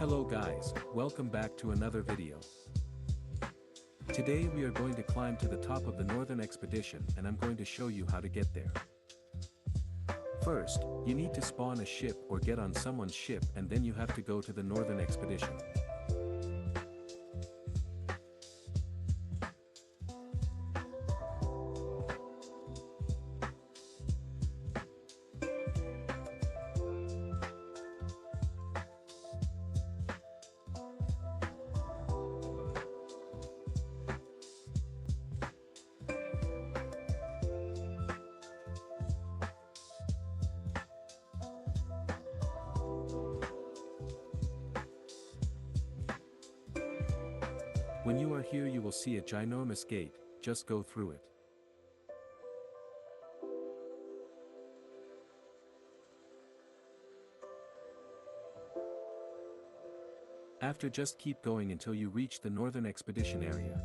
Hello guys, welcome back to another video. Today we are going to climb to the top of the Northern Expedition and I'm going to show you how to get there. First, you need to spawn a ship or get on someone's ship and then you have to go to the Northern Expedition. When you are here you will see a ginormous gate, just go through it. After just keep going until you reach the Northern Expedition area.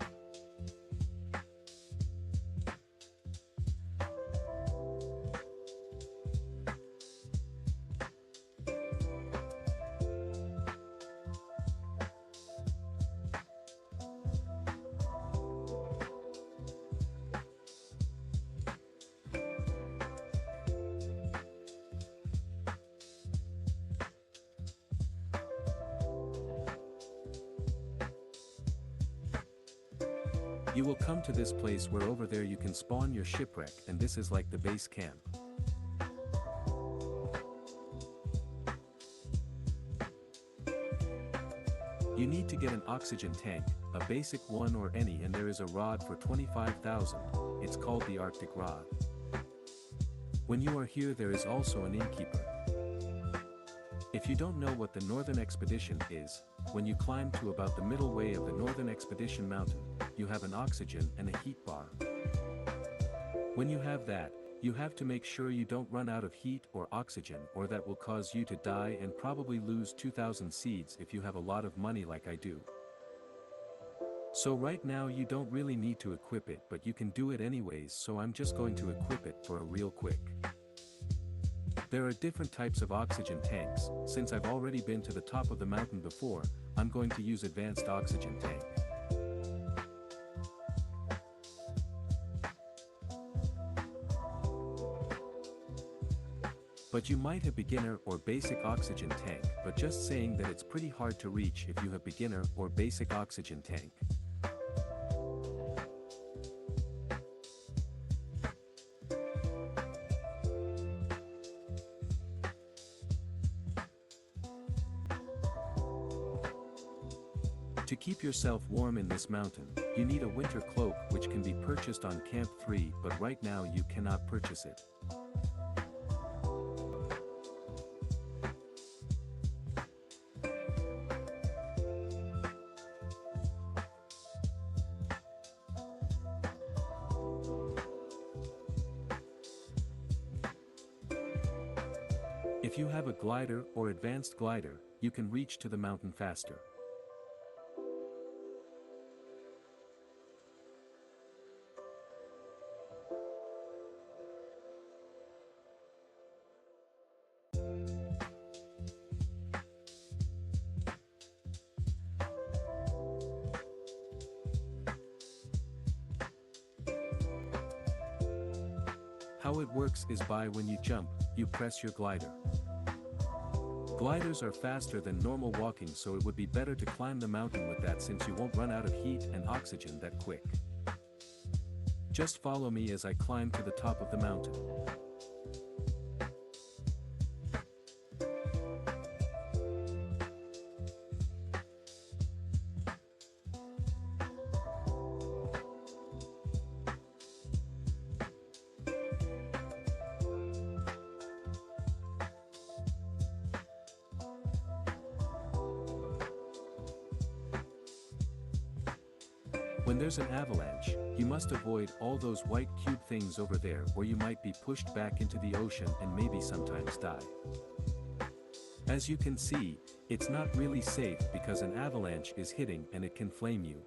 You will come to this place where over there you can spawn your shipwreck and this is like the base camp. You need to get an oxygen tank, a basic one or any, and there is a rod for 25,000, it's called the Arctic rod. When you are here there is also an innkeeper. If you don't know what the Northern Expedition is, when you climb to about the middle way of the Northern Expedition mountain, you have an oxygen and a heat bar. When you have that, you have to make sure you don't run out of heat or oxygen or that will cause you to die and probably lose 2,000 seeds if you have a lot of money like I do. So right now you don't really need to equip it but you can do it anyways, so I'm just going to equip it for a real quick. There are different types of oxygen tanks. Since I've already been to the top of the mountain before, I'm going to use advanced oxygen tank. But you might have beginner or basic oxygen tank, but just saying that it's pretty hard to reach if you have beginner or basic oxygen tank. To keep yourself warm in this mountain, you need a winter cloak which can be purchased on Camp 3 but right now you cannot purchase it. If you have a glider or advanced glider, you can reach to the mountain faster. How it works is by when you jump, you press your glider. Gliders are faster than normal walking, so it would be better to climb the mountain with that since you won't run out of heat and oxygen that quick. Just follow me as I climb to the top of the mountain. When there's an avalanche, you must avoid all those white cube things over there or you might be pushed back into the ocean and maybe sometimes die. As you can see, it's not really safe because an avalanche is hitting and it can flame you.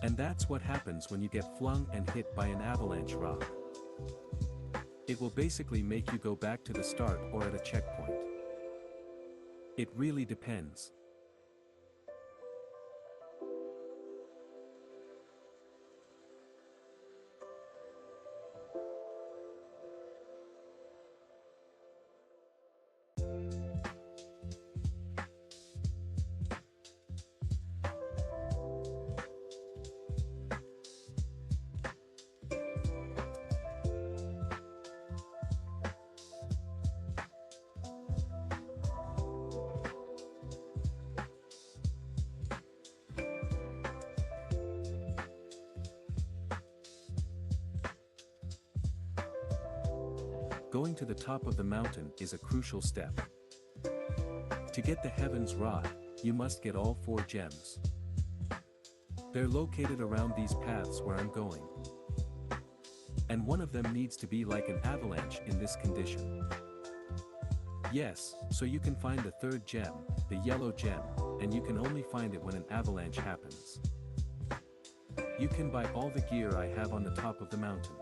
And that's what happens when you get flung and hit by an avalanche rock. It will basically make you go back to the start or at a checkpoint. It really depends. Going to the top of the mountain is a crucial step. To get the Heaven's Rod, you must get all 4 gems. They're located around these paths where I'm going. And one of them needs to be like an avalanche in this condition. Yes, so you can find the 3rd gem, the yellow gem, and you can only find it when an avalanche happens. You can buy all the gear I have on the top of the mountain.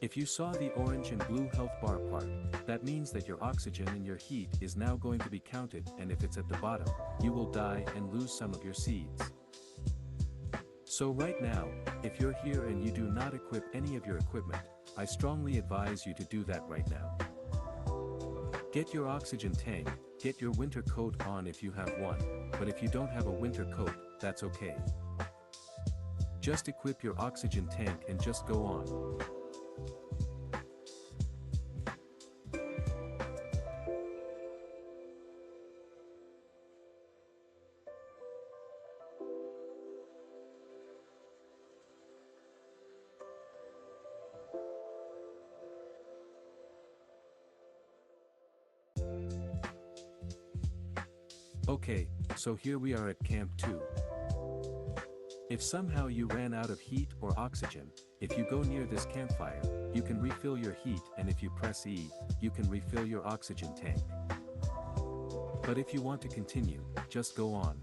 If you saw the orange and blue health bar part, that means that your oxygen and your heat is now going to be counted, and if it's at the bottom, you will die and lose some of your seeds. So right now, if you're here and you do not equip any of your equipment, I strongly advise you to do that right now. Get your oxygen tank, get your winter coat on if you have one, but if you don't have a winter coat, that's okay. Just equip your oxygen tank and just go on. Okay, so here we are at Camp 2. If somehow you ran out of heat or oxygen, if you go near this campfire, you can refill your heat, and if you press E, you can refill your oxygen tank. But if you want to continue, just go on.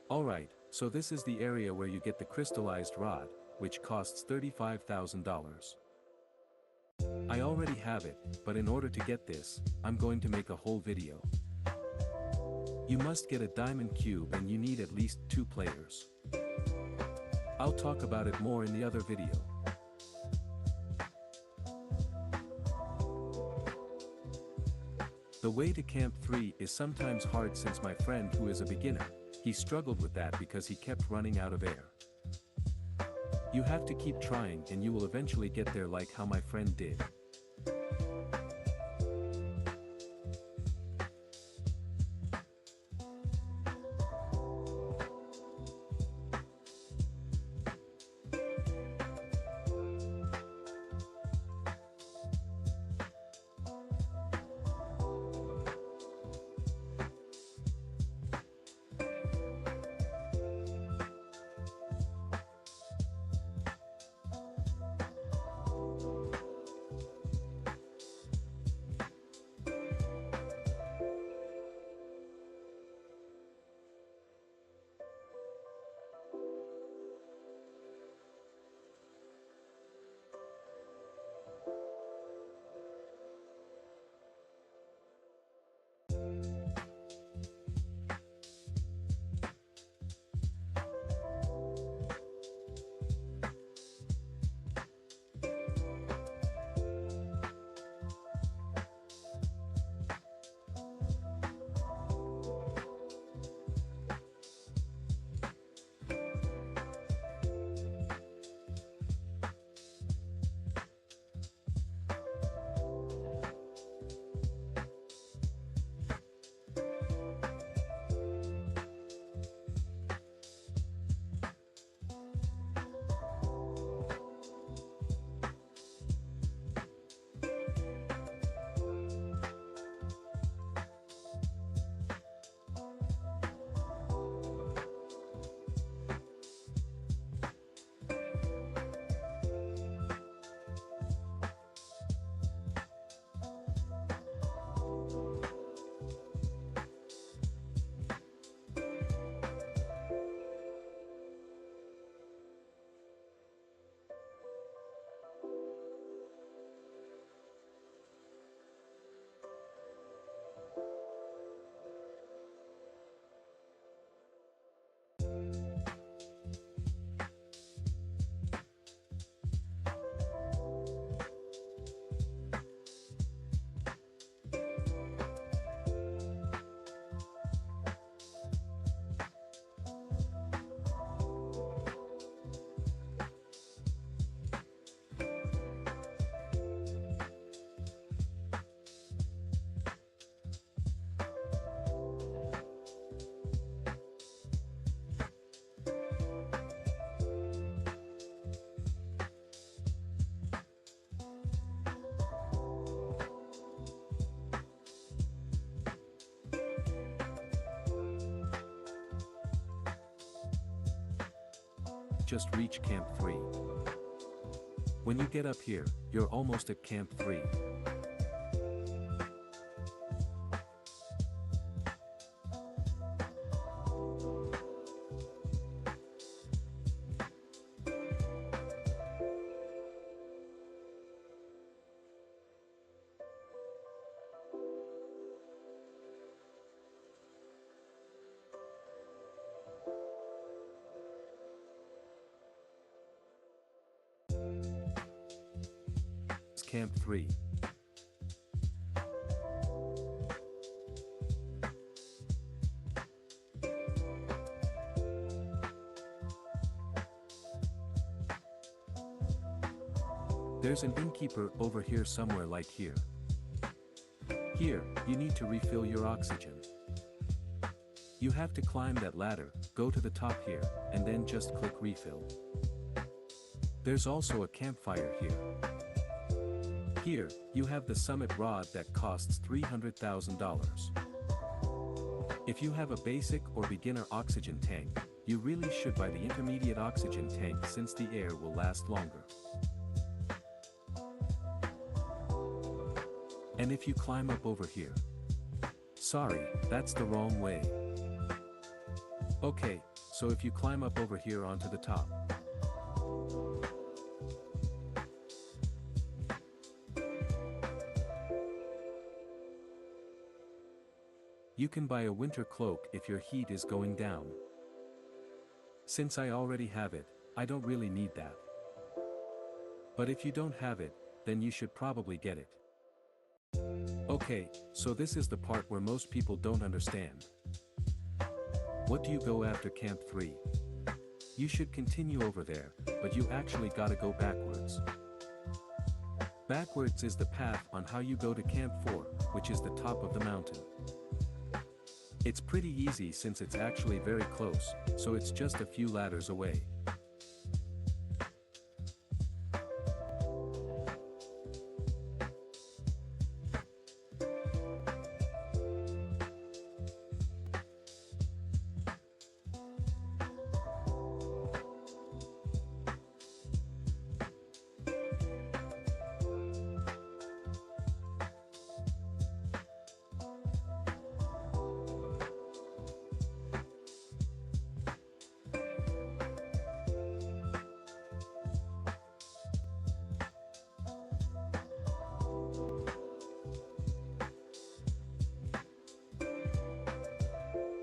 Alright, so this is the area where you get the crystallized rod, which costs $35,000. I already have it, but in order to get this, I'm going to make a whole video. You must get a diamond cube and you need at least 2 players. I'll talk about it more in the other video. The way to Camp 3 is sometimes hard since my friend who is a beginner, he struggled with that because he kept running out of air. You have to keep trying and you will eventually get there like how my friend did. might just reach Camp 3. When you get up here, you're almost at Camp 3. Camp 3. There's an innkeeper over here somewhere, like here. Here, you need to refill your oxygen. You have to climb that ladder, go to the top here, and then just click refill. There's also a campfire here. Here, you have the summit rod that costs $300,000. If you have a basic or beginner oxygen tank, you really should buy the intermediate oxygen tank since the air will last longer. And if you climb up over here. Sorry, that's the wrong way. Okay, so if you climb up over here onto the top. You can buy a winter cloak if your heat is going down. Since I already have it, I don't really need that. But if you don't have it, then you should probably get it. Okay, so this is the part where most people don't understand. What do you go after Camp 3? You should continue over there, but you actually gotta go backwards. Backwards is the path on how you go to Camp 4, which is the top of the mountain. It's pretty easy since it's actually very close, so it's just a few ladders away.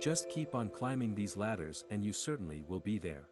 Just keep on climbing these ladders and you certainly will be there.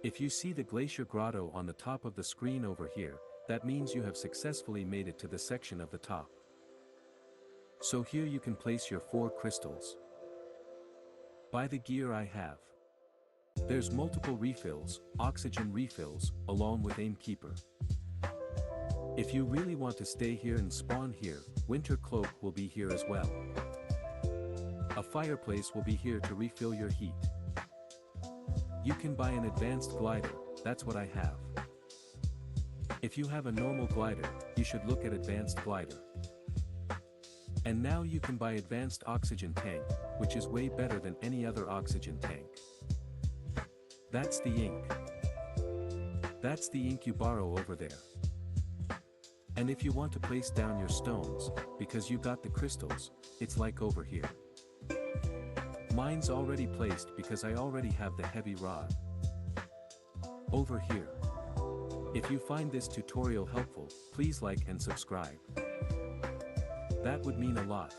If you see the glacier grotto on the top of the screen over here, that means you have successfully made it to the section of the top. So here you can place your 4 crystals. Buy the gear I have. There's multiple refills, oxygen refills, along with Aimkeeper. If you really want to stay here and spawn here, Winter Cloak will be here as well. A fireplace will be here to refill your heat. You can buy an advanced glider, that's what I have. If you have a normal glider, you should look at advanced glider. And now you can buy advanced oxygen tank, which is way better than any other oxygen tank. That's the ink. That's the ink you borrow over there. And if you want to place down your stones, because you got the crystals, it's like over here. Mine's already placed because I already have the heavy rod. Over here. If you find this tutorial helpful, please like and subscribe. That would mean a lot.